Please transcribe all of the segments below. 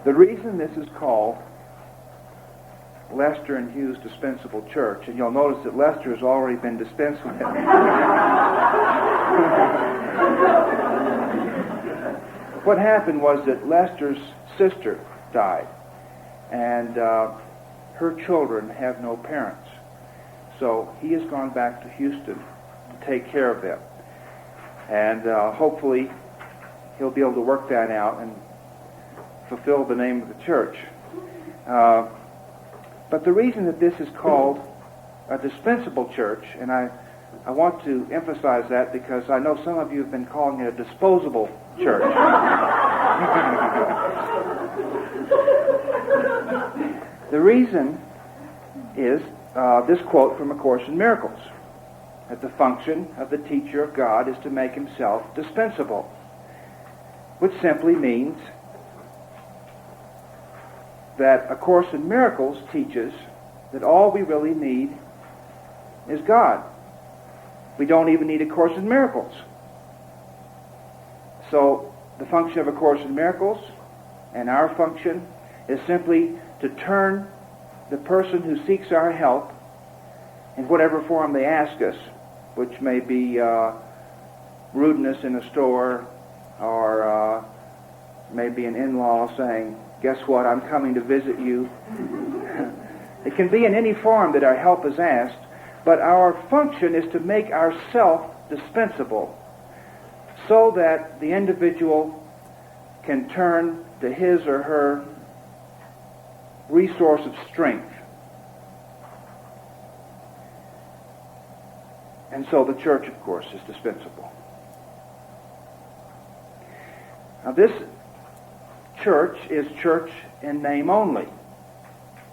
The reason this is called Lester and Hughes Dispensable Church, and you'll notice that Lester has already been dispensed with. What happened was that Lester's sister died, and her children have no parents. So he has gone back to Houston to take care of them. And hopefully he'll be able to work that out and fulfill the name of the church. But the reason that this is called a dispensable church, and I want to emphasize that because I know some of you have been calling it a disposable church. The reason is this quote from A Course in Miracles, that the function of the teacher of God is to make himself dispensable, which simply means that A Course in Miracles teaches that all we really need is God. We don't even need A Course in Miracles. So the function of A Course in Miracles and our function is simply to turn the person who seeks our help in whatever form they ask us, which may be rudeness in a store, or maybe an in-law saying, "Guess what, I'm coming to visit you." It can be in any form that our help is asked, but our function is to make ourselves dispensable so that the individual can turn to his or her resource of strength. And so the church, of course, is dispensable. Now this church is church in name only.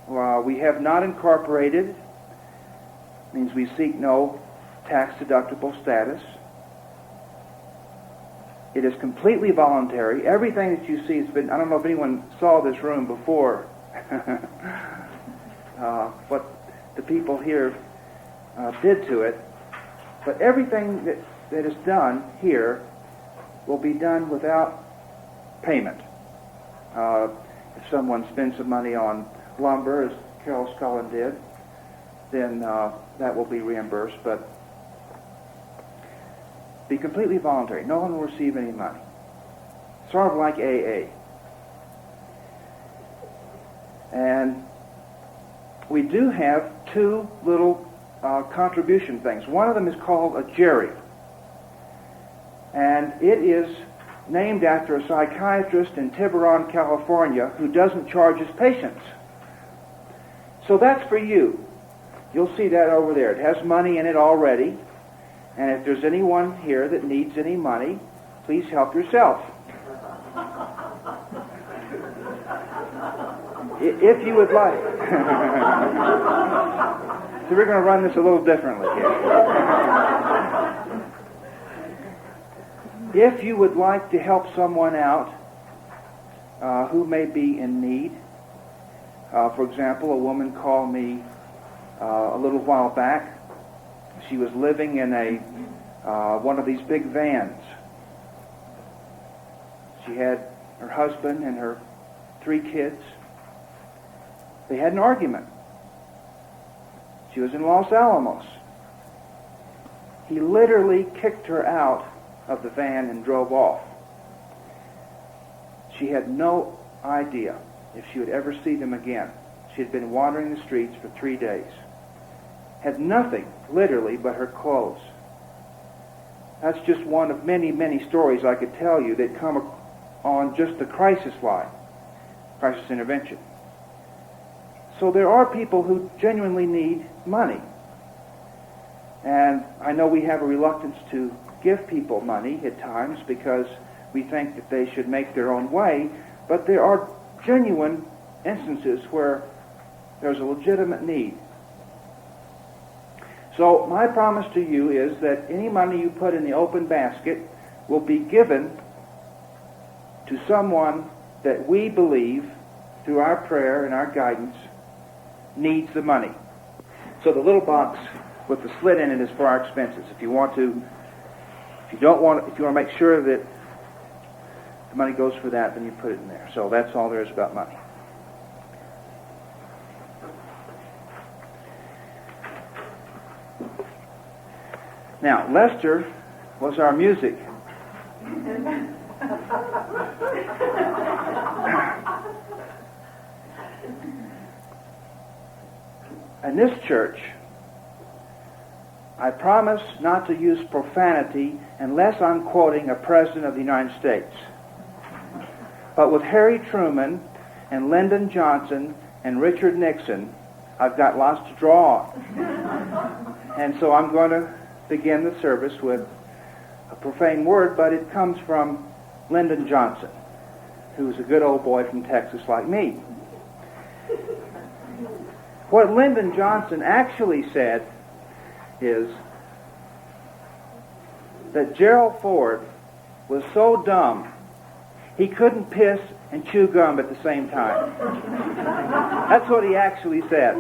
We have not incorporated, means we seek no tax-deductible status. It is completely voluntary. Everything that you see has been, I don't know if anyone saw this room before, what the people here did to it, but everything that is done here will be done without payment. If someone spends some money on lumber, as Carol Scullin did, then that will be reimbursed, but be completely voluntary. No one will receive any money. Sort of like AA. And we do have two little contribution things. One of them is called a Jerry. And it is named after a psychiatrist in Tiburon, California, who doesn't charge his patients. So that's for you. You'll see that over there. It has money in it already. And if there's anyone here that needs any money, please help yourself. If you would like. So we're going to run this a little differently here. If you would like to help someone out who may be in need, for example, a woman called me a little while back. She was living in one of these big vans. She had her husband and her 3 kids. They had an argument. She was in Los Alamos. He literally kicked her out of the van and drove off. She had no idea if she would ever see them again. She had been wandering the streets for 3 days. Had nothing, literally, but her clothes. That's just one of many, many stories I could tell you that come on just the crisis line, crisis intervention. So there are people who genuinely need money. And I know we have a reluctance to give people money at times because we think that they should make their own way, but there are genuine instances where there's a legitimate need. So my promise to you is that any money you put in the open basket will be given to someone that we believe, through our prayer and our guidance, needs the money. So the little box with the slit in it is for our expenses. If you want to make sure that the money goes for that, then you put it in there. So that's all there is about money. Now, Lester was our music. In this church, I promise not to use profanity unless I'm quoting a president of the United States. But with Harry Truman and Lyndon Johnson and Richard Nixon, I've got lots to draw on. And so I'm going to begin the service with a profane word, but it comes from Lyndon Johnson, who's a good old boy from Texas like me. What Lyndon Johnson actually said is that Gerald Ford was so dumb he couldn't piss and chew gum at the same time. That's what he actually said.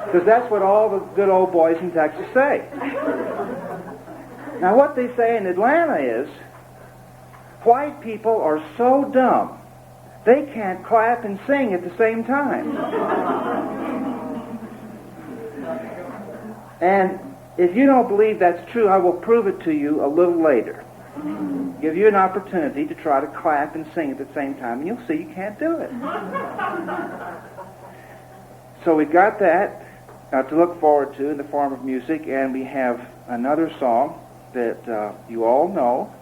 Because that's what all the good old boys in Texas say. Now what they say in Atlanta is, white people are so dumb they can't clap and sing at the same time. And if you don't believe that's true, I will prove it to you a little later. Give you an opportunity to try to clap and sing at the same time, and you'll see you can't do it. So we got that to look forward to in the form of music, and we have another song that you all know.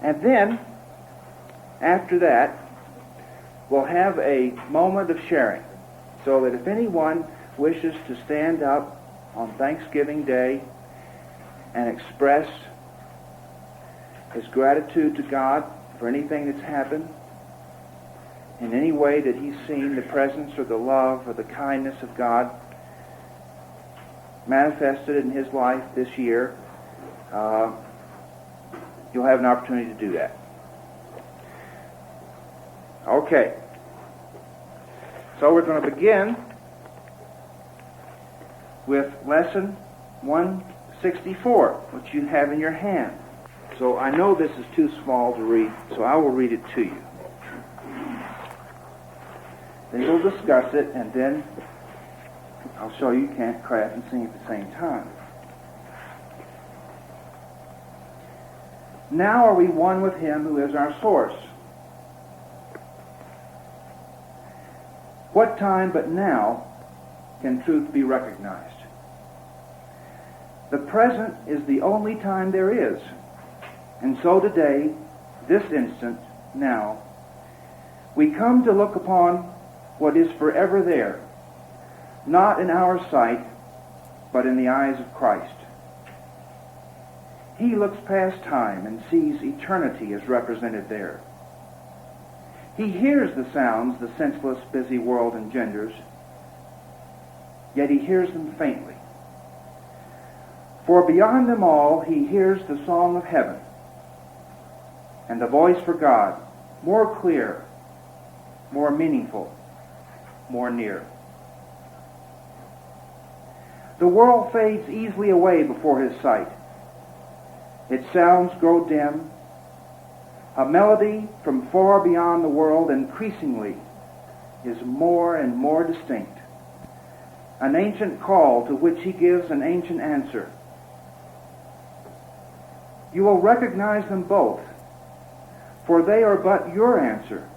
And then, after that, we'll have a moment of sharing, so that if anyone wishes to stand up on Thanksgiving Day and express his gratitude to God for anything that's happened, in any way that he's seen the presence or the love or the kindness of God manifested in his life this year, you'll have an opportunity to do that. Okay. So we're going to begin with Lesson 164, which you have in your hand. So I know this is too small to read, so I will read it to you. Then we'll discuss it, and then I'll show you can't clap and sing at the same time. Now are we one with him who is our source. What time but now can truth be recognized? The present is the only time there is. And so today, this instant, now, we come to look upon what is forever there, not in our sight, but in the eyes of Christ. He looks past time and sees eternity as represented there. He hears the sounds the senseless, busy world engenders, yet he hears them faintly. For beyond them all, he hears the song of heaven, and the voice for God, more clear, more meaningful, more near. The world fades easily away before his sight. Its sounds grow dim. A melody from far beyond the world increasingly is more and more distinct. An ancient call to which he gives an ancient answer. You will recognize them both, for they are but your answer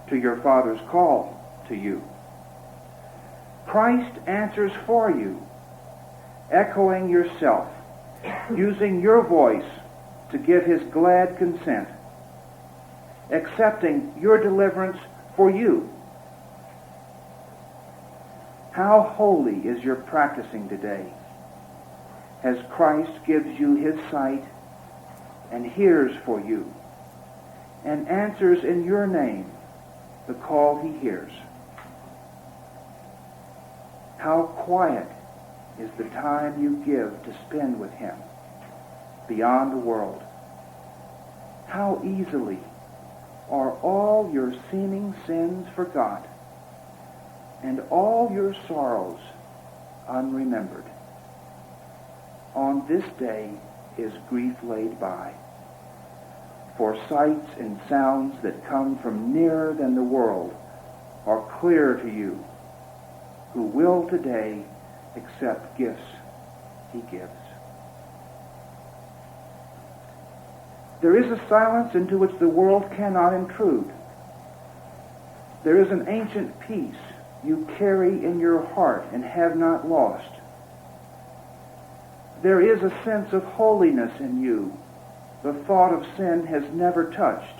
to your Father's call to you. Christ answers for you, echoing yourself, using your voice to give his glad consent, accepting your deliverance for you. How holy is your practicing today, as Christ gives you his sight and hears for you, and answers in your name the call he hears. How quiet is the time you give to spend with him beyond the world. How easily are all your seeming sins forgot and all your sorrows unremembered. On this day is grief laid by. for sights and sounds that come from nearer than the world are clear to you, who will today accept gifts he gives. There is a silence into which the world cannot intrude. There is an ancient peace you carry in your heart and have not lost. There is a sense of holiness in you the thought of sin has never touched.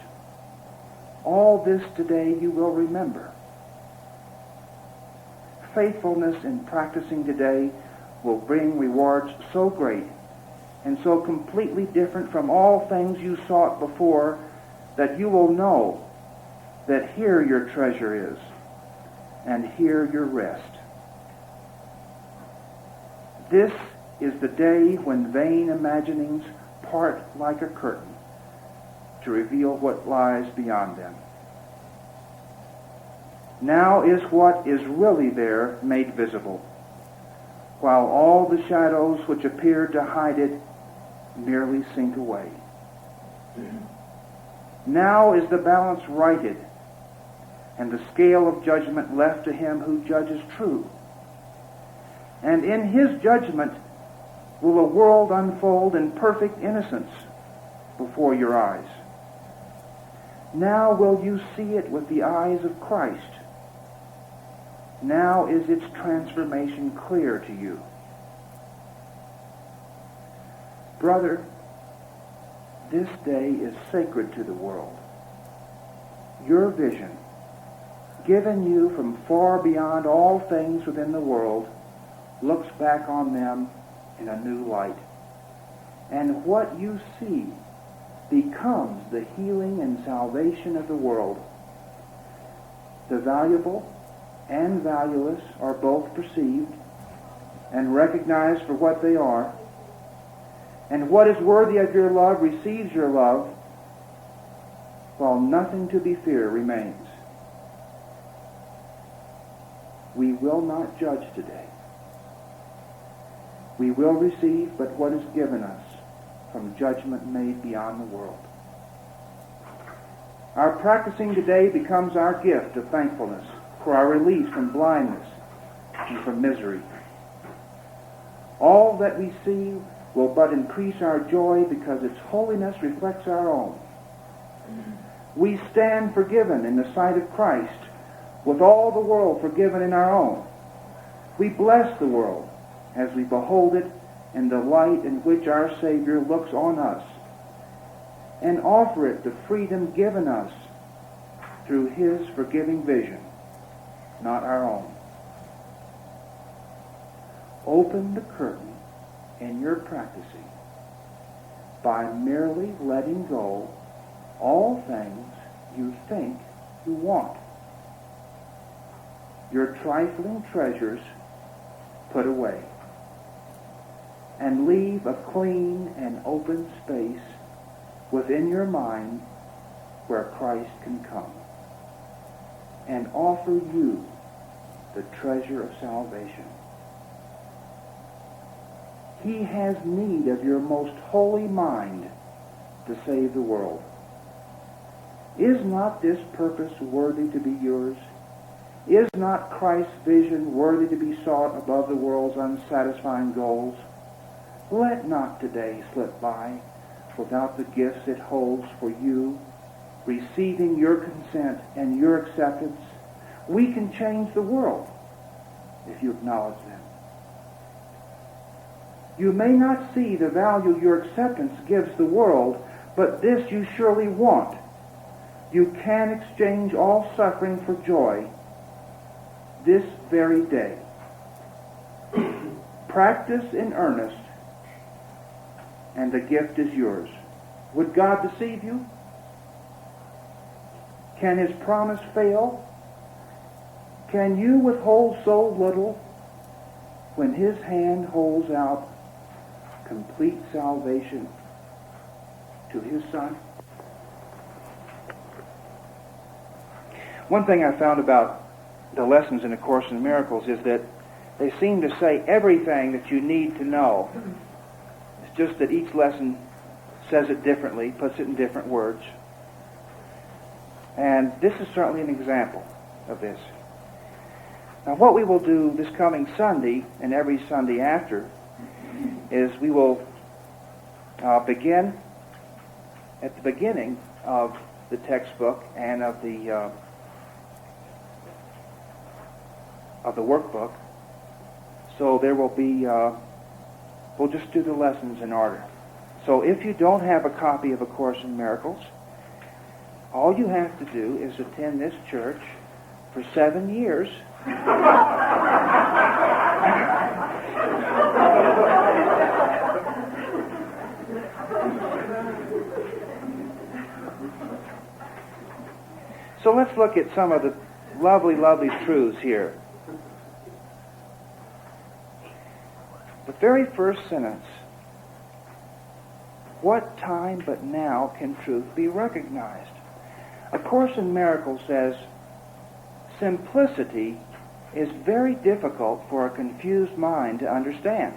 All this today you will remember. Faithfulness in practicing today will bring rewards so great and so completely different from all things you sought before that you will know that here your treasure is and here your rest. This is the day when vain imaginings part like a curtain to reveal what lies beyond them. Now is what is really there made visible, while all the shadows which appeared to hide it merely sink away. Now is the balance righted, and the scale of judgment left to him who judges true. And in his judgment will a world unfold in perfect innocence before your eyes. Now will you see it with the eyes of Christ. Now is its transformation clear to you. Brother, this day is sacred to the world. Your vision, given you from far beyond all things within the world, looks back on them in a new light. And what you see becomes the healing and salvation of the world. The valuable and valueless are both perceived and recognized for what they are. And what is worthy of your love receives your love, while nothing to be feared remains. We will not judge today. We will receive but what is given us from judgment made beyond the world. Our practicing today becomes our gift of thankfulness for our release from blindness and from misery. All that we see will but increase our joy because its holiness reflects our own. We stand forgiven in the sight of Christ, with all the world forgiven in our own. We bless the world as we behold it in the light in which our Savior looks on us, and offer it the freedom given us through his forgiving vision, not our own. Open the curtain in your practicing by merely letting go all things you think you want. Your trifling treasures put away, and leave a clean and open space within your mind where Christ can come and offer you the treasure of salvation. He has need of your most holy mind to save the world. Is not this purpose worthy to be yours? Is not Christ's vision worthy to be sought above the world's unsatisfying goals? Let not today slip by without the gifts it holds for you, receiving your consent and your acceptance. We can change the world if you acknowledge them. You may not see the value your acceptance gives the world, but this you surely want. You can exchange all suffering for joy this very day. Practice in earnest, and the gift is yours. Would God deceive you? Can his promise fail? Can you withhold so little when his hand holds out complete salvation to his Son? One thing I found about the lessons in A Course in Miracles is that they seem to say everything that you need to know. It's just that each lesson says it differently, puts it in different words. And this is certainly an example of this. Now, what we will do this coming Sunday and every Sunday after is we will begin at the beginning of the textbook and of the workbook. So there will be, we'll just do the lessons in order. So if you don't have a copy of A Course in Miracles, all you have to do is attend this church for 7 years. So let's look at some of the lovely, lovely truths here. The very first sentence, what time but now can truth be recognized? A Course in Miracles says, simplicity is very difficult for a confused mind to understand.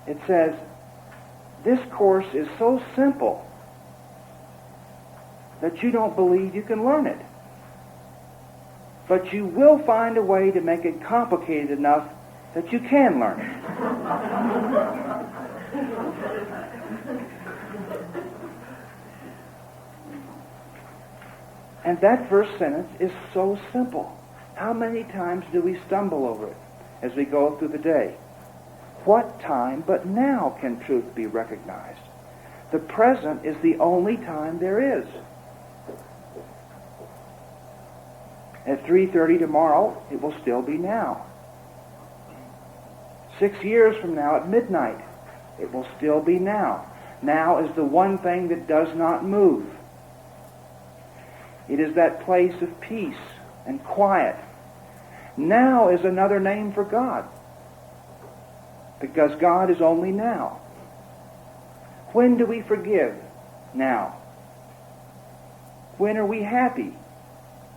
It says, this course is so simple that you don't believe you can learn it. But you will find a way to make it complicated enough that you can learn it. And that first sentence is so simple. How many times do we stumble over it as we go through the day? What time but now can truth be recognized? The present is the only time there is. At 3:30 tomorrow, it will still be now. 6 years from now at midnight, it will still be now. Now is the one thing that does not move. It is that place of peace and quiet. Now is another name for God, because God is only now. When do we forgive? Now. When are we happy?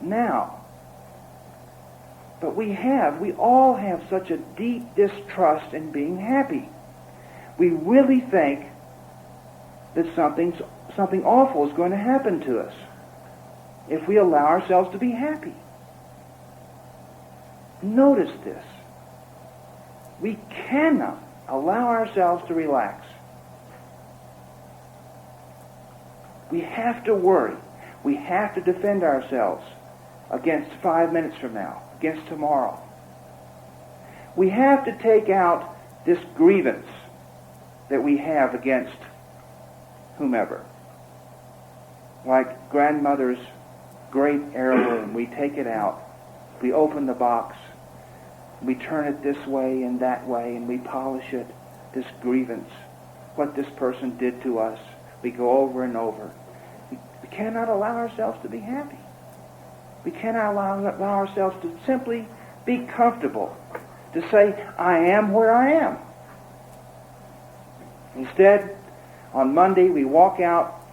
Now. But we all have such a deep distrust in being happy. We really think that something awful is going to happen to us if we allow ourselves to be happy. Notice this. We cannot allow ourselves to relax. We have to worry. We have to defend ourselves against 5 minutes from now, against tomorrow. We have to take out this grievance that we have against whomever. Like grandmother's great heirloom, we take it out. We open the box. We turn it this way and that way, and we polish it, this grievance, what this person did to us. We go over and over. We cannot allow ourselves to be happy. We cannot allow ourselves to simply be comfortable, to say, I am where I am. Instead, on Monday, we walk out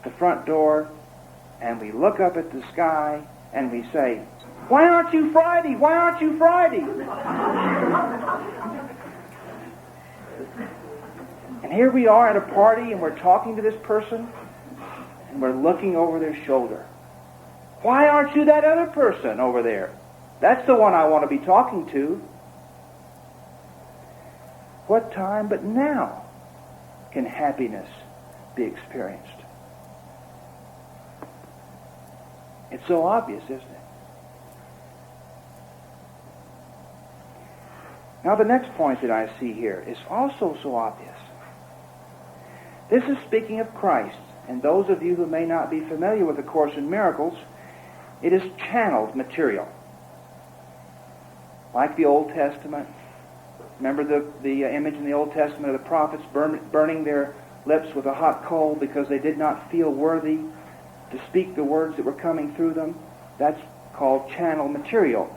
the front door and we look up at the sky and we say, why aren't you Friday? Why aren't you Friday? And here we are at a party and we're talking to this person and we're looking over their shoulder. Why aren't you that other person over there? That's the one I want to be talking to. What time but now can happiness be experienced? It's so obvious, isn't it? Now the next point that I see here is also so obvious. This is speaking of Christ, and those of you who may not be familiar with the Course in Miracles, it is channeled material. Like the Old Testament. Remember the image in the Old Testament of the prophets burning their lips with a hot coal because they did not feel worthy to speak the words that were coming through them? That's called channel material.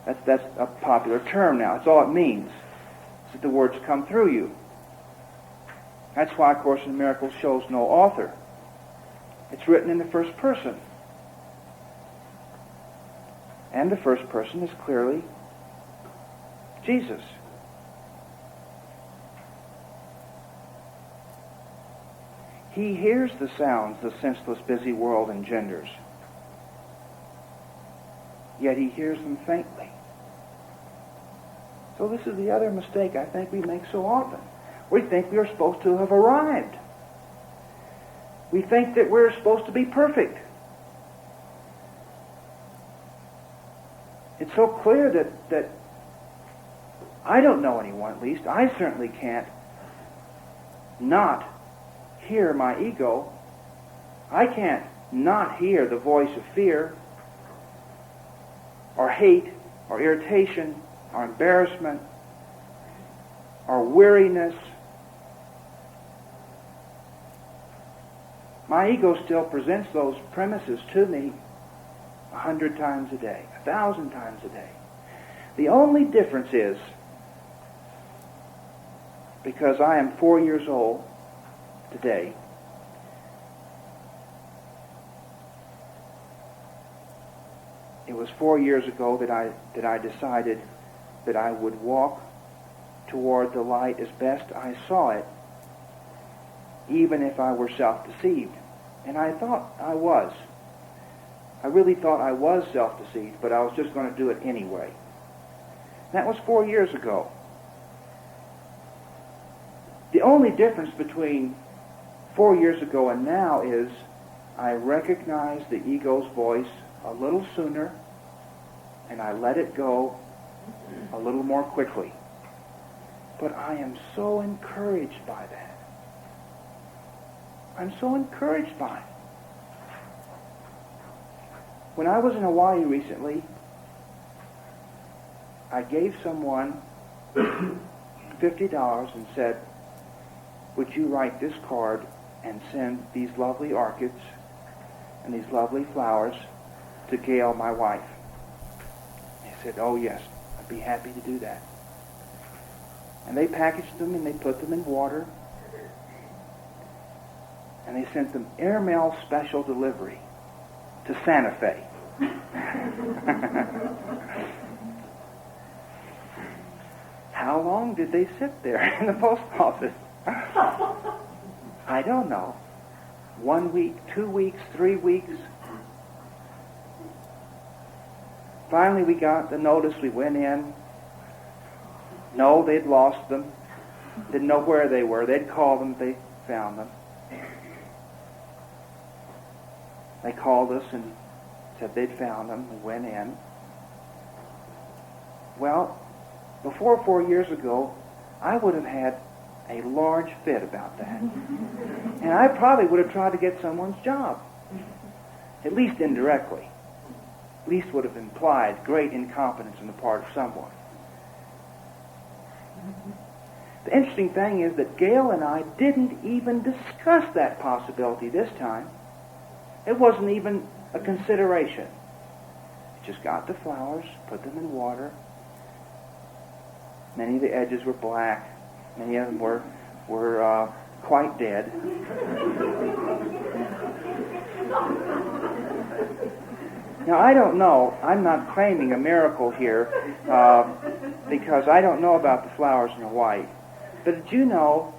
That's a popular term now. That's all it means, is that the words come through you. That's why A Course in Miracles shows no author. It's written in the first person. And the first person is clearly Jesus. He hears the sounds the senseless, busy world engenders. Yet he hears them faintly. So this is the other mistake I think we make so often. We think we are supposed to have arrived. We think that we're supposed to be perfect. It's so clear that I don't know anyone, at least. I certainly can't not hear my ego. I can't not hear the voice of fear or hate or irritation or embarrassment or weariness. My ego still presents those premises to me 100 times a day, 1,000 times a day. The only difference is, because I am 4 years old today, it was 4 years ago that I decided that I would walk toward the light as best I saw it, even if I were self-deceived. And I thought I was. I really thought I was self-deceived, but I was just going to do it anyway. That was 4 years ago. The only difference between 4 years ago and now is I recognize the ego's voice a little sooner, and I let it go a little more quickly. But I am so encouraged by that. I'm so encouraged by it. When I was in Hawaii recently, I gave someone $50 and said, would you write this card and send these lovely orchids and these lovely flowers to Gail, my wife? He said, oh yes, I'd be happy to do that. And they packaged them and they put them in water, and they sent them airmail special delivery to Santa Fe. How long did they sit there in the post office? I don't know. 1 week, 2 weeks, 3 weeks. Finally we got the notice, we went in. No, they'd lost them. Didn't know where they were. They'd called them, they found them. They called us and said they'd found them. We went in. Well, before 4 years ago, I would have had a large fit about that. And I probably would have tried to get someone's job, at least indirectly. At least would have implied great incompetence on the part of someone. The interesting thing is that Gail and I didn't even discuss that possibility this time. It wasn't even a consideration. Just got the flowers, put them in water. Many of the edges were black. Many of them were quite dead. Now, I don't know. I'm not claiming a miracle here because I don't know about the flowers in Hawaii. But did you know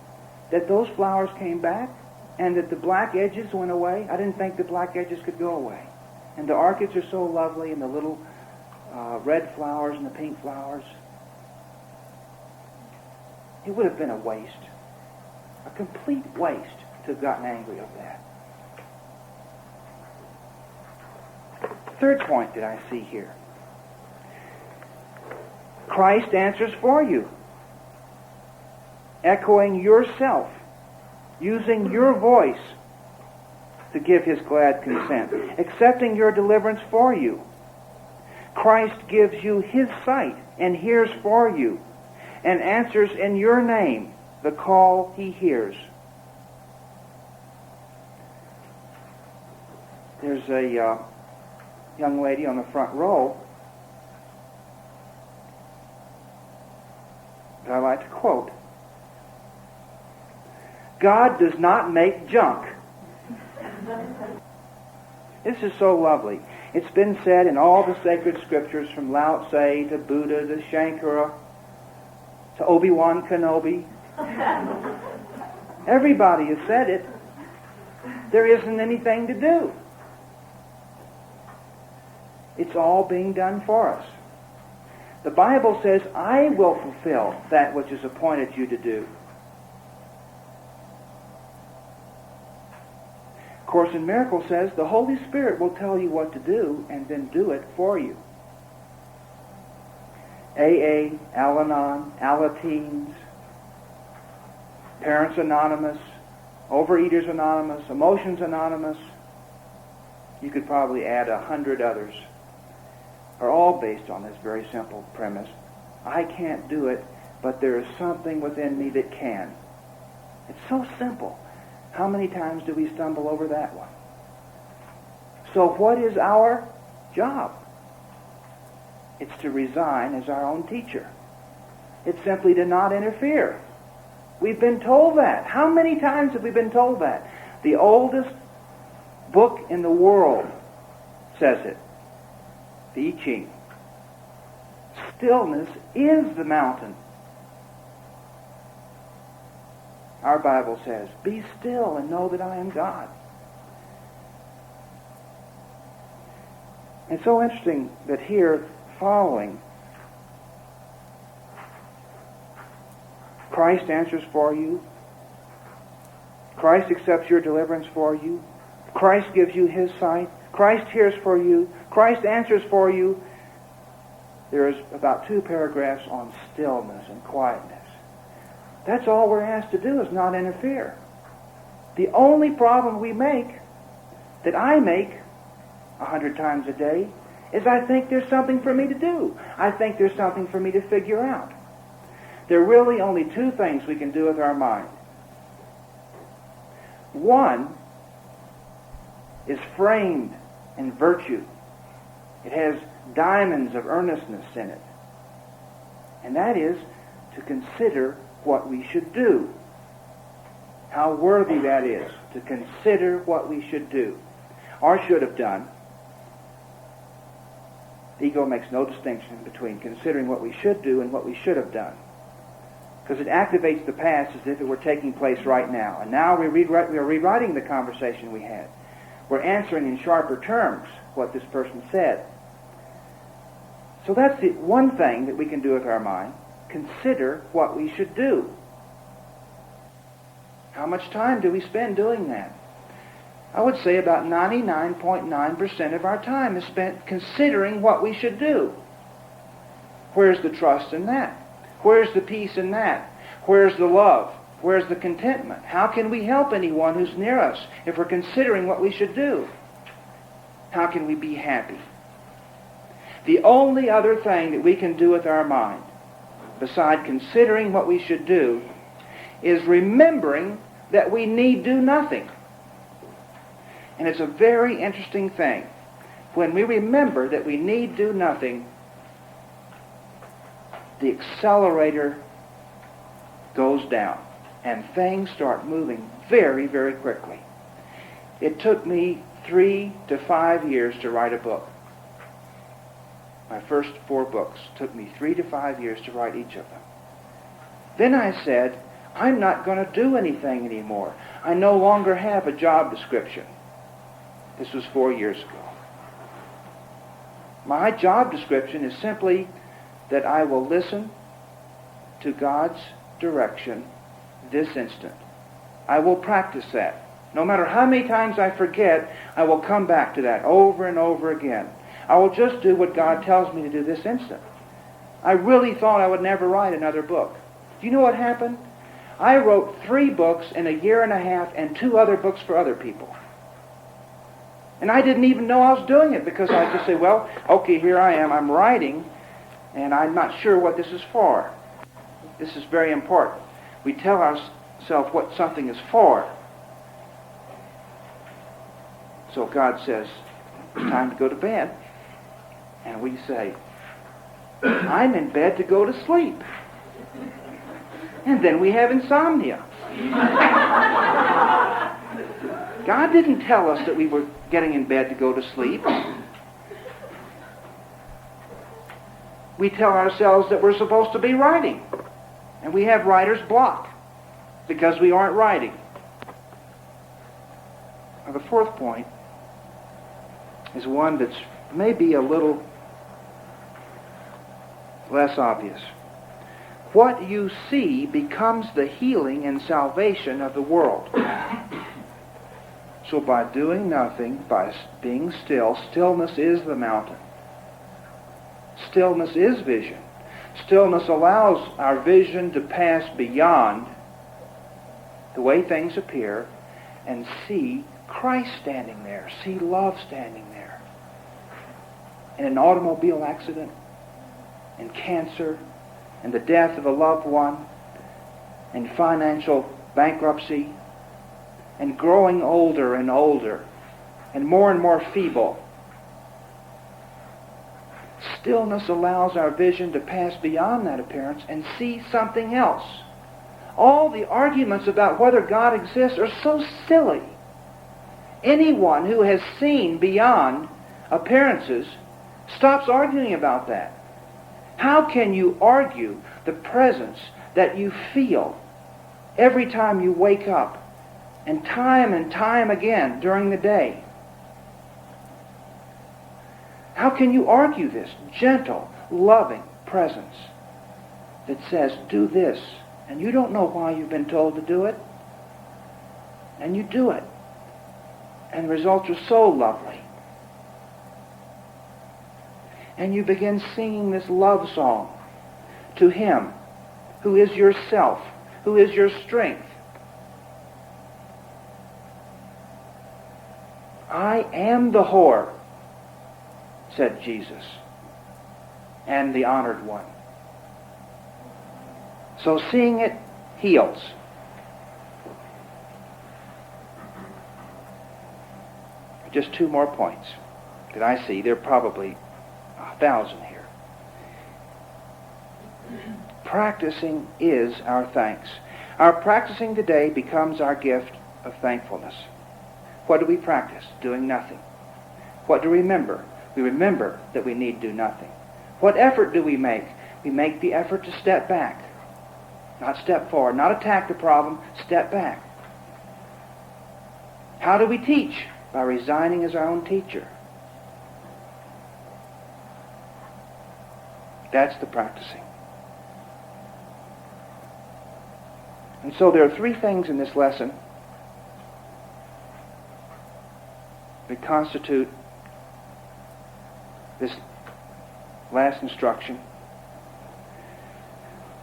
that those flowers came back and that the black edges went away? I didn't think the black edges could go away. And the orchids are so lovely, and the little red flowers and the pink flowers. It would have been a waste, a complete waste to have gotten angry over that. Third point that I see here. Christ answers for you, echoing yourself, using your voice to give his glad consent, accepting your deliverance for you. Christ gives you his sight and hears for you, and answers in your name the call he hears. There's a young lady on the front row that I like to quote. God does not make junk. This is so lovely. It's been said in all the sacred scriptures, from Lao Tse to Buddha to Shankara to Obi-Wan Kenobi. Everybody has said it. there isn't anything to do. It's all being done for us. The Bible says, I will fulfill that which is appointed you to do. Course in Miracles says, the Holy Spirit will tell you what to do and then do it for you. AA, Al-Anon, Alateens, Parents Anonymous, Overeaters Anonymous, Emotions Anonymous, you could probably add 100 others, are all based on this very simple premise. I can't do it, but there is something within me that can. It's so simple. How many times do we stumble over that one? So what is our job? It's to resign as our own teacher. It's simply to not interfere. We've been told that. How many times have we been told that? The oldest book in the world says it. The I Ching. Stillness is the mountain. Our Bible says, be still and know that I am God. It's so interesting that here, following, Christ answers for you. Christ accepts your deliverance for you. Christ gives you His sight. Christ hears for you. Christ answers for you. There's about 2 paragraphs on stillness and quietness. That's all we're asked to do, is not interfere. The only problem we make, that I make 100 times a day, is I think there's something for me to do. I think there's something for me to figure out. There are really only 2 things we can do with our mind. One is framed in virtue. It has diamonds of earnestness in it. And that is to consider what we should do. How worthy that is, to consider what we should do, or should have done. The ego makes no distinction between considering what we should do and what we should have done, because it activates the past as if it were taking place right now. And now we are rewriting the conversation we had. We're answering in sharper terms what this person said. So that's the one thing that we can do with our mind. Consider what we should do. How much time do we spend doing that? I would say about 99.9% of our time is spent considering what we should do. Where's the trust in that? Where's the peace in that? Where's the love? Where's the contentment? How can we help anyone who's near us if we're considering what we should do? How can we be happy? The only other thing that we can do with our mind, beside considering what we should do, is remembering that we need do nothing. And it's a very interesting thing. When we remember that we need do nothing, the accelerator goes down and things start moving very, very quickly. It took me 3 to 5 years to write a book. My first 4 books took me 3 to 5 years to write each of them. Then I said, I'm not going to do anything anymore. I no longer have a job description. This was 4 years ago. My job description is simply that I will listen to God's direction this instant. I will practice that. No matter how many times I forget, I will come back to that over and over again. I will just do what God tells me to do this instant. I really thought I would never write another book. Do you know what happened? I wrote 3 books in a year and a half and 2 other books for other people. And I didn't even know I was doing it, because I just say, well, okay, here I am, I'm writing, and I'm not sure what this is for. This is very important. We tell ourselves what something is for. So God says, it's time to go to bed. And we say, I'm in bed to go to sleep. And then we have insomnia. God didn't tell us that we were getting in bed to go to sleep. We tell ourselves that we're supposed to be writing. And we have writer's block because we aren't writing. The fourth point is one that's maybe a little less obvious. What you see becomes the healing and salvation of the world. So by doing nothing, by being still, stillness is the mountain. Stillness is vision. Stillness allows our vision to pass beyond the way things appear and see Christ standing there, see love standing there. In an automobile accident, in cancer, in the death of a loved one, in financial bankruptcy, and growing older and older, and more feeble. Stillness allows our vision to pass beyond that appearance and see something else. All the arguments about whether God exists are so silly. Anyone who has seen beyond appearances stops arguing about that. How can you argue the presence that you feel every time you wake up and time again during the day? How can you argue this gentle, loving presence that says, do this, and you don't know why you've been told to do it, and you do it, and the results are so lovely. And you begin singing this love song to Him who is your self, who is your strength. I am the whore, said Jesus, and the honored one. So seeing it heals. Just two more points that I see. There are probably 1,000 here. Practicing is our thanks. Our practicing today becomes our gift of thankfulness. What do we practice? Doing nothing. What do we remember? We remember that we need do nothing. What effort do we make? We make the effort to step back. Not step forward, not attack the problem, step back. How do we teach? By resigning as our own teacher. That's the practicing. And so there are three things in this lesson that constitute this last instruction.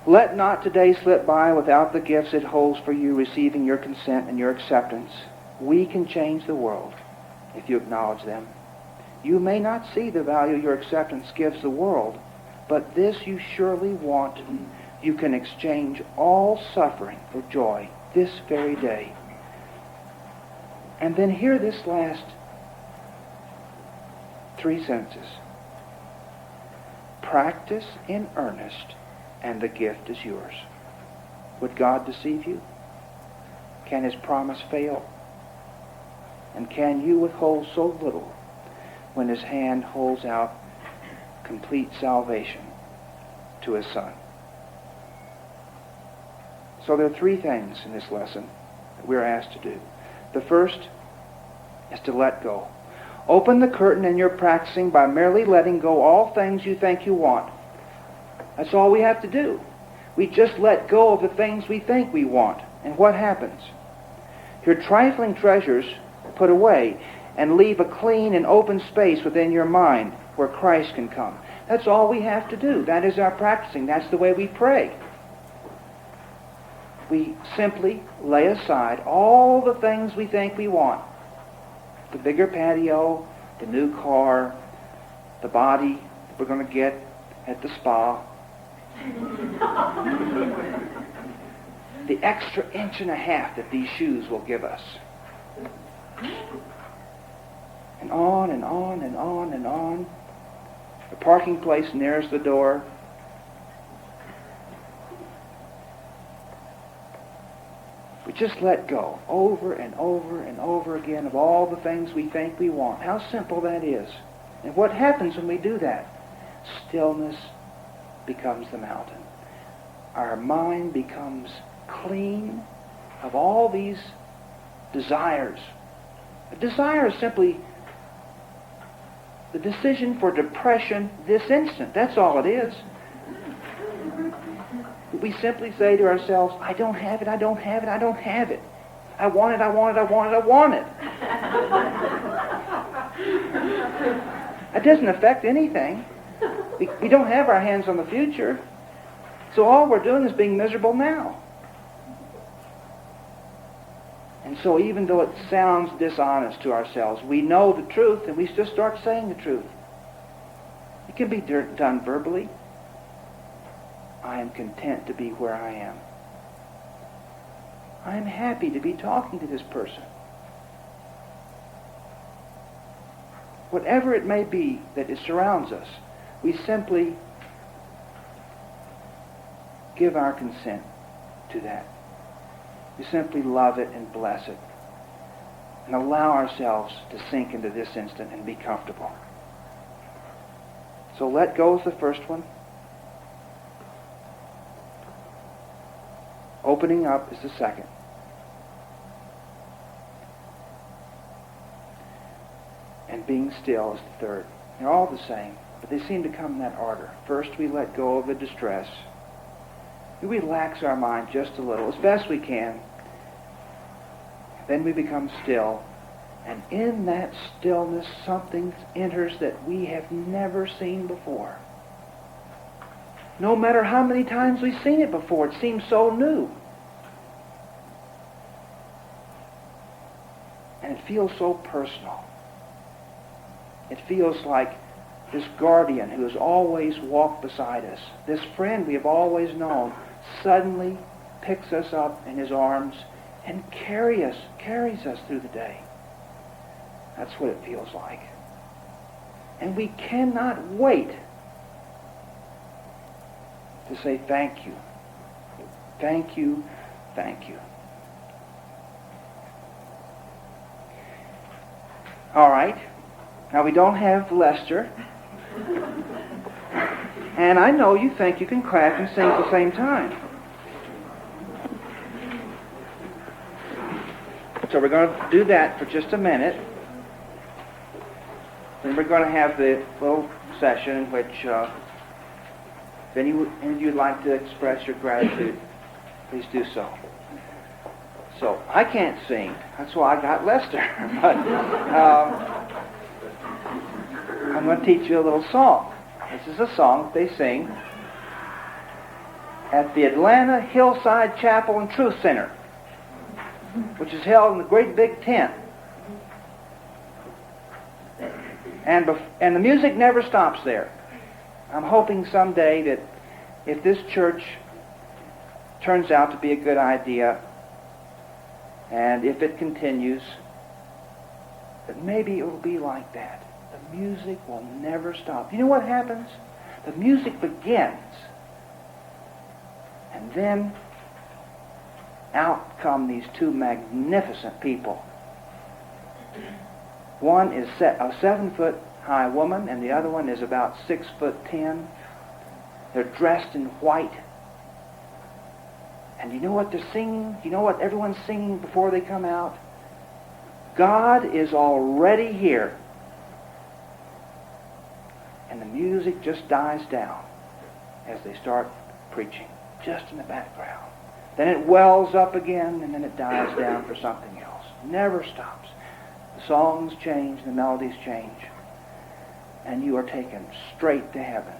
Let not today slip by without the gifts it holds for you receiving your consent and your acceptance. We can change the world if you acknowledge them. You may not see the value your acceptance gives the world, but this you surely want. You can exchange all suffering for joy this very day. And then hear this last three sentences. Practice in earnest, and the gift is yours. Would God deceive you? Can His promise fail? And can you withhold so little when His hand holds out complete salvation to His Son? So there are three things in this lesson that we're asked to do. The first is to let go. Open the curtain in your practicing by merely letting go all things you think you want. That's all we have to do. We just let go of the things we think we want. And what happens? Your trifling treasures put away and leave a clean and open space within your mind where Christ can come. That's all we have to do. That is our practicing. That's the way we pray. We simply lay aside all the things we think we want. The bigger patio, the new car, the body that we're going to get at the spa, the extra inch and a half that these shoes will give us. And on and on and on and on. The parking place nearest the door. We just let go over and over and over again of all the things we think we want. How simple that is. And what happens when we do that? Stillness becomes the mountain. Our mind becomes clean of all these desires A desire is simply the decision for depression this instant. That's all it is. We simply say to ourselves, I don't have it, I don't have it, I don't have it. I want it, I want it, I want it, I want it. It doesn't affect anything. We don't have our hands on the future. So all we're doing is being miserable now. And so even though it sounds dishonest to ourselves, we know the truth and we just start saying the truth. It can be done verbally. I am content to be where I am. I am happy to be talking to this person. Whatever it may be that it surrounds us, we simply give our consent to that. We simply love it and bless it and allow ourselves to sink into this instant and be comfortable. So let go is the first one. Opening up is the second. And being still is the third. They're all the same, but they seem to come in that order. First, we let go of the distress. We relax our mind just a little, as best we can. Then we become still. And in that stillness, something enters that we have never seen before. No matter how many times we've seen it before, it seems so new. And it feels so personal. It feels like this guardian who has always walked beside us, this friend we have always known, suddenly picks us up in his arms and carries us through the day. That's what it feels like. And we cannot wait to say thank you. Thank you, thank you. All right. Now we don't have Lester. And I know you think you can clap and sing at the same time. So we're going to do that for just a minute. Then we're going to have the little session in which if any of you would like to express your gratitude, please do so. So I can't sing. That's why I got Lester. But I'm going to teach you a little song. This is a song that they sing at the Atlanta Hillside Chapel and Truth Center, which is held in the great big tent. And the music never stops there. I'm hoping someday that if this church turns out to be a good idea, and if it continues, that maybe it will be like that. The music will never stop. You know what happens? The music begins, and then out come these two magnificent people. One is a 7-foot-high woman, and the other one is about 6'10". They're dressed in white. And you know what they're singing? You know what everyone's singing before they come out? God is already here. And the music just dies down as they start preaching, just in the background. Then it wells up again, and then it dies down for something else. Never stops. The songs change, the melodies change, and you are taken straight to heaven.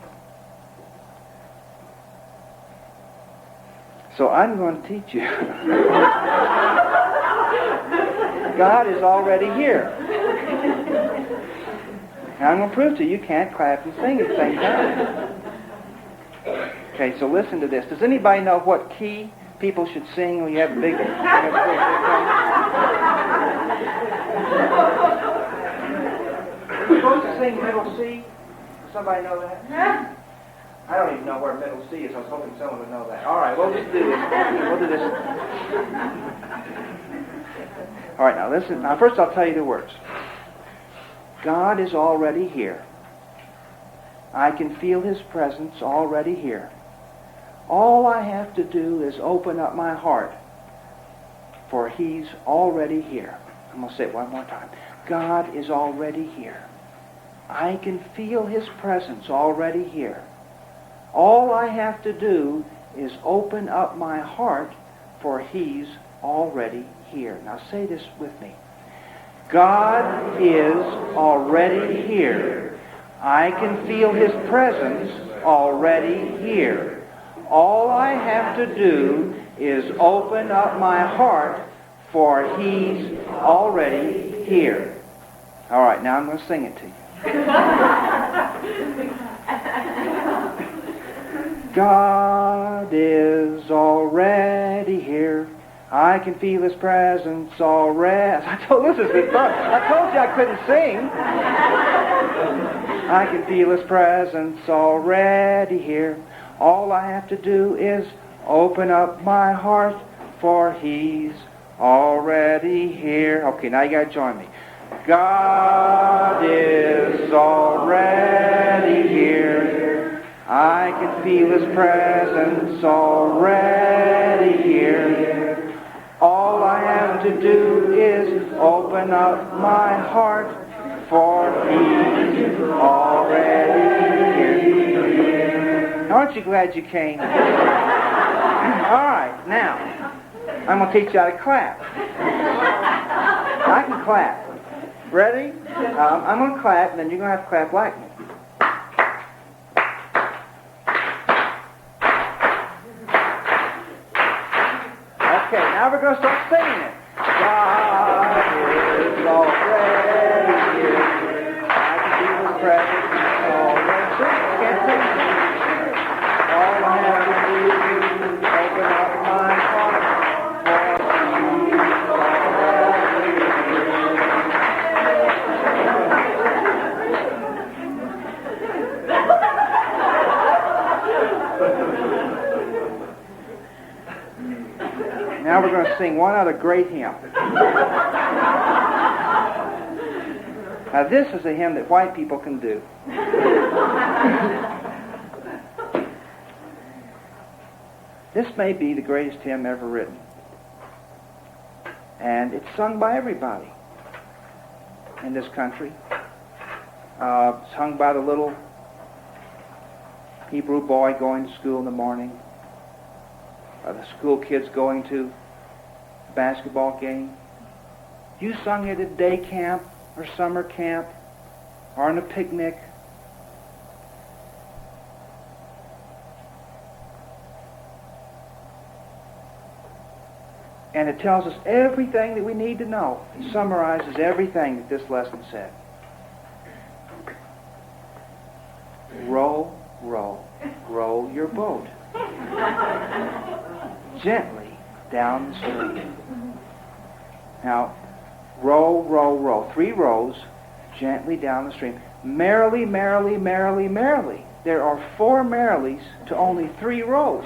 So I'm going to teach you. God is already here. Now I'm going to prove to you can't clap and sing at the same time. Okay, so listen to this. Does anybody know what key people should sing when you have a big... You're supposed to sing middle C? Does somebody know that? I don't even know where middle C is. I was hoping someone would know that. All right, we'll just do this. We'll do this. All right, now listen. Now first I'll tell you the words. God is already here. I can feel His presence already here. All I have to do is open up my heart, for He's already here. I'm going to say it one more time. God is already here. I can feel His presence already here. All I have to do is open up my heart, for He's already here. Now say this with me. God is already here. I can feel His presence already here. All I have to do is open up my heart, for He's already here. All right, now I'm going to sing it to you. God is already here. I can feel His presence already. I told you I couldn't sing. I can feel His presence already here. All I have to do is open up my heart, for He's already here. Okay, now you got to join me. God is already here. I can feel His presence already here. All I have to do is open up my heart, for He's already here. Aren't you glad you came? All right, now, I'm going to teach you how to clap. I can clap. Ready? I'm going to clap, and then you're going to have to clap like me. Okay, now we're going to start singing it. God is already here. I can feel His presence already. Can't sing. All I have to do is open up my heart, for He's already here. Now we're going to sing one other great hymn. Now this is a hymn that white people can do. This may be the greatest hymn ever written. And it's sung by everybody in this country. Sung by the little Hebrew boy going to school in the morning. The school kids going to the basketball game. You sung it at day camp or summer camp or on a picnic. And it tells us everything that we need to know. It summarizes everything that this lesson said. Row, row, row your boat gently down the stream. Now, row, row, row. 3 rows gently down the stream. Merrily, merrily, merrily, merrily. There are 4 merrilies to only 3 rows.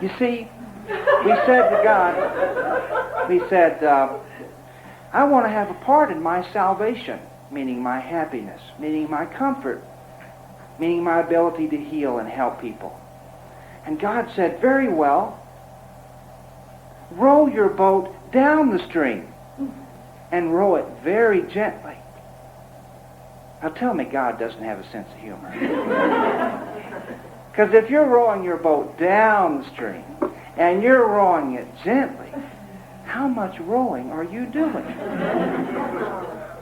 You see, we said to God, I want to have a part in my salvation, meaning my happiness, meaning my comfort, meaning my ability to heal and help people. And God said, very well, row your boat down the stream and row it very gently. Now tell me God doesn't have a sense of humor. Because if you're rowing your boat down the stream and you're rowing it gently, how much rowing are you doing?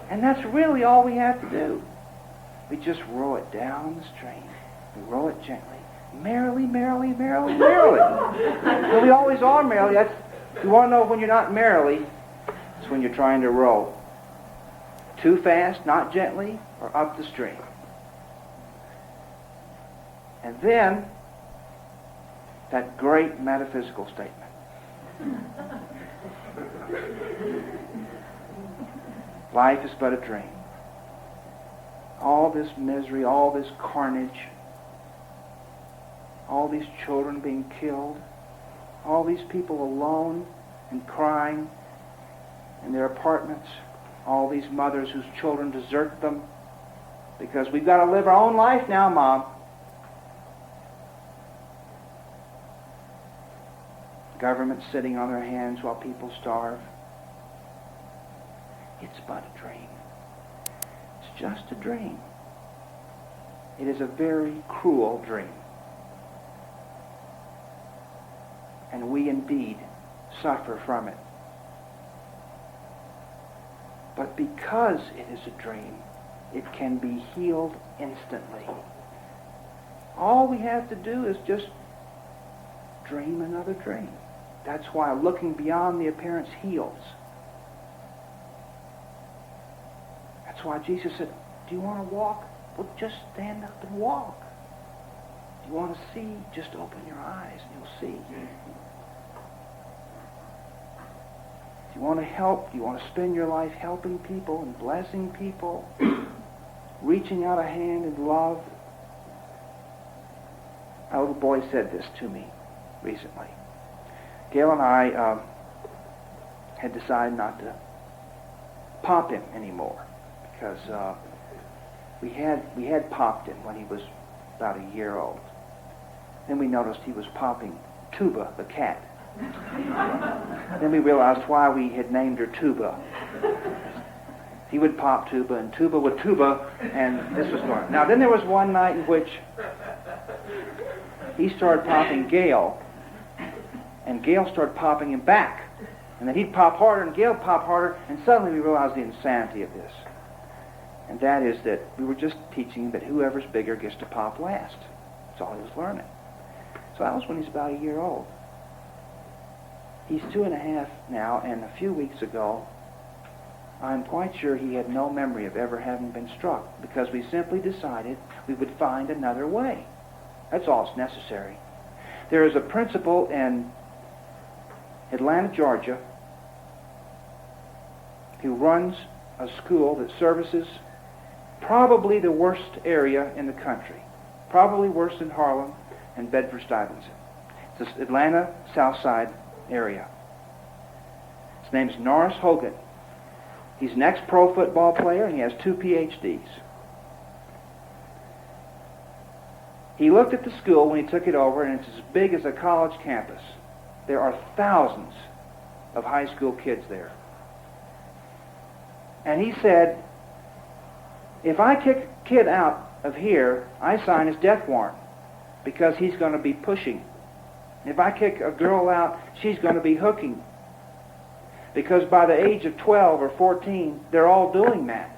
And that's really all we have to do. We just row it down the stream. We row it gently. Merrily, merrily, merrily, merrily. And we always are merrily. You want to know when you're not merrily? It's when you're trying to row. Too fast, not gently, or up the stream. And then, that great metaphysical statement. Life is but a dream. All this misery, all this carnage, all these children being killed, all these people alone and crying in their apartments, all these mothers whose children desert them because we've got to live our own life now, Mom. government sitting on their hands while people starve. It's but a dream. It's just a dream. It is a very cruel dream. And we indeed suffer from it. But because it is a dream, it can be healed instantly. All we have to do is just dream another dream. That's why looking beyond the appearance heals. That's why Jesus said, do you want to walk? Well, just stand up and walk. Do you want to see? Just open your eyes and you'll see. Do you want to help? Do you want to spend your life helping people and blessing people? Reaching out a hand in love? A little boy said this to me recently. Gail and I had decided not to pop him anymore because we had popped him when he was about a year old. Then we noticed he was popping Tuba, the cat. Then we realized why we had named her Tuba. He would pop Tuba, and Tuba would tuba, and this was normal. Now, then there was one night in which he started popping Gail, and Gail started popping him back. And then he'd pop harder, and Gail pop harder, and suddenly we realized the insanity of this. And that is that we were just teaching him that whoever's bigger gets to pop last. That's all he was learning. So that was when he's about a year old. He's 2.5 now, and a few weeks ago, I'm quite sure he had no memory of ever having been struck, because we simply decided we would find another way. That's all that's necessary. There is a principal in Atlanta, Georgia, who runs a school that services probably the worst area in the country, probably worse than Harlem and Bedford-Stuyvesant. It's the Atlanta South Side area. His name's Norris Hogan. He's an ex-pro football player, and he has 2 PhDs. He looked at the school when he took it over, and it's as big as a college campus. There are thousands of high school kids there. And he said, if I kick a kid out of here, I sign his death warrant, because he's going to be pushing. If I kick a girl out, she's going to be hooking. Because by the age of 12 or 14, they're all doing that.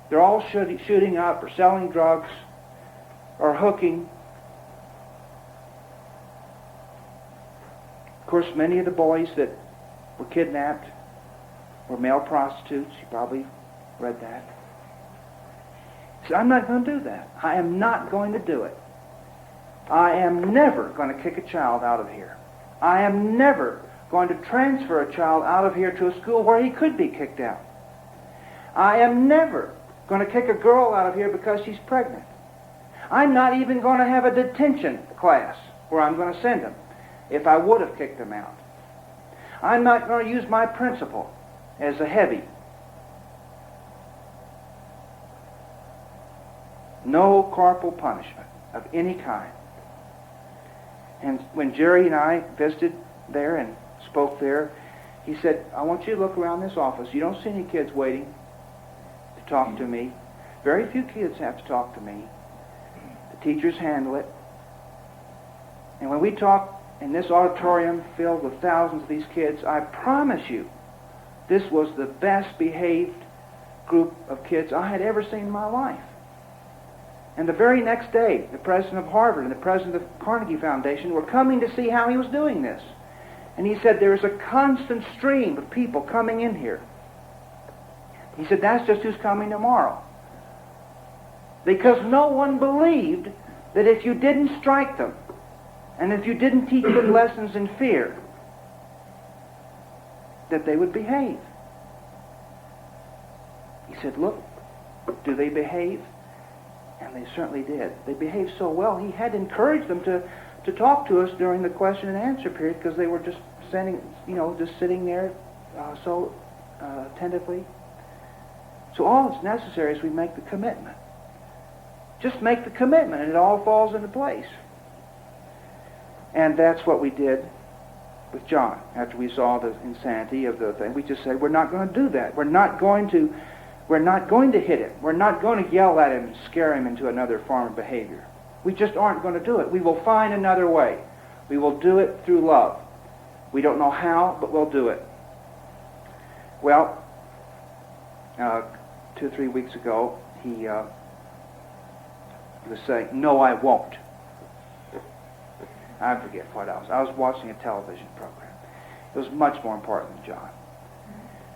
They're all shooting up or selling drugs or hooking. Of course, many of the boys that were kidnapped were male prostitutes. You probably read that. He said, I'm not going to do that. I am not going to do it. I am never going to kick a child out of here. I am never going to transfer a child out of here to a school where he could be kicked out. I am never going to kick a girl out of here because she's pregnant. I'm not even going to have a detention class where I'm going to send them if I would have kicked them out. I'm not going to use my principle as a heavy. No corporal punishment of any kind. And when Jerry and I visited there and spoke there, he said, I want you to look around this office. You don't see any kids waiting to talk to me. Very few kids have to talk to me. The teachers handle it. And when we talk in this auditorium filled with thousands of these kids, I promise you, this was the best behaved group of kids I had ever seen in my life. And the very next day, the president of Harvard and the president of the Carnegie Foundation were coming to see how he was doing this. And he said, there is a constant stream of people coming in here. He said, that's just who's coming tomorrow. Because no one believed that if you didn't strike them, and if you didn't teach them lessons in fear, that they would behave. He said, look, do they behave? And they certainly did. They behaved so well, he had encouraged them to talk to us during the question and answer period, because they were just just sitting there so attentively. So all that's necessary is we make the commitment. Just make the commitment, and it all falls into place. And that's what we did. with John after we saw the insanity of the thing. We just said, we're not going to do that. We're not going to hit him. We're not going to yell at him and scare him into another form of behavior. We just aren't going to do it. We will find another way. We will do it through love. We don't know how, but we'll do it. Well, 2 or 3 weeks ago, he was saying, "No, I won't." I forget what else. I was watching a television program. It was much more important than John.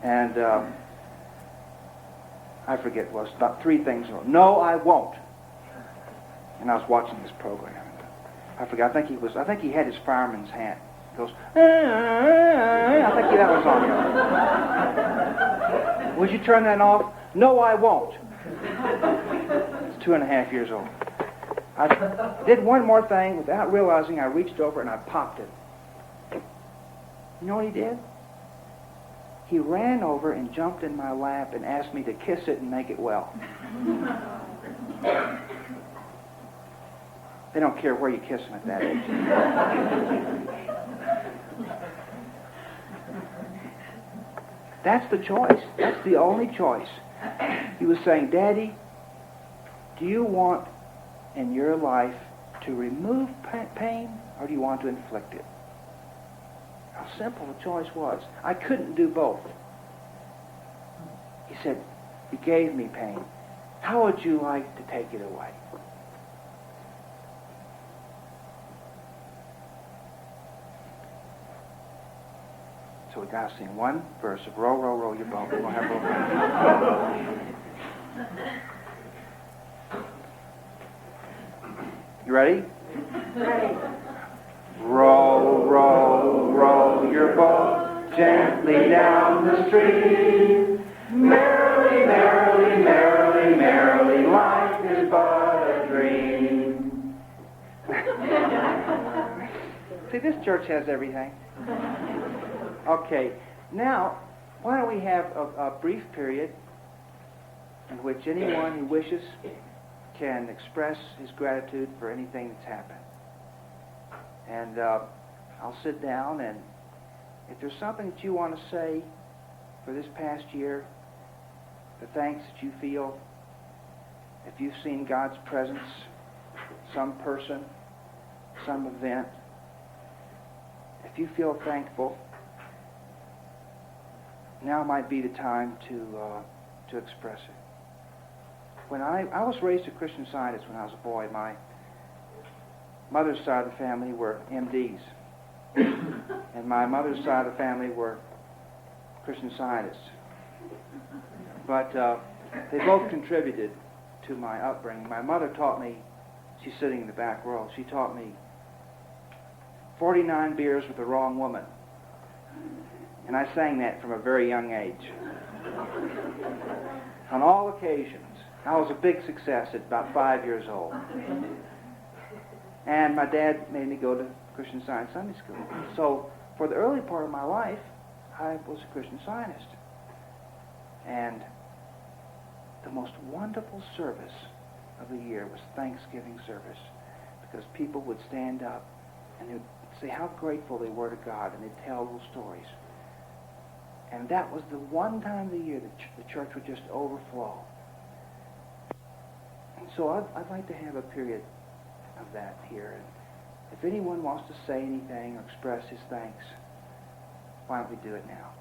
And I forget, it was about 3 things. "No, I won't." And I was watching this program. I forget. I think he had his fireman's hat. He goes, I think that was on him. "Would you turn that off?" "No, I won't." It's 2.5 years old. I did one more thing. Without realizing, I reached over and I popped it. You know what he did? He ran over and jumped in my lap and asked me to kiss it and make it well. They don't care where you kiss them at that age. That's the choice. That's the only choice. He was saying, "Daddy, do you want in your life to remove pain, or do you want to inflict it?" How simple the choice was. I couldn't do both. He said, "You gave me pain. How would you like to take it away?" So we got to sing one verse of "Row, Row, Row Your Boat." We're going to have You ready? Ready. Row, row, row your boat gently down the stream. Merrily, merrily, merrily, merrily, life is but a dream. See, this church has everything. Okay, now, why don't we have a brief period in which anyone who wishes can express his gratitude for anything that's happened. And I'll sit down, and if there's something that you want to say for this past year, the thanks that you feel, if you've seen God's presence, some person, some event, if you feel thankful, now might be the time to express it. When I was raised a Christian Scientist when I was a boy. My mother's side of the family were MDs, and my mother's side of the family were Christian Scientists. But they both contributed to my upbringing. My mother taught me, she's sitting in the back row, she taught me 49 beers with the wrong woman. And I sang that from a very young age. On all occasions. I was a big success at about 5 years old. And my dad made me go to Christian Science Sunday School. So for the early part of my life, I was a Christian Scientist. And the most wonderful service of the year was Thanksgiving service, because people would stand up and they'd say how grateful they were to God, and they'd tell little stories. And that was the one time of the year that the church would just overflow. And so I'd like to have a period of that here. And if anyone wants to say anything or express his thanks, why don't we do it now?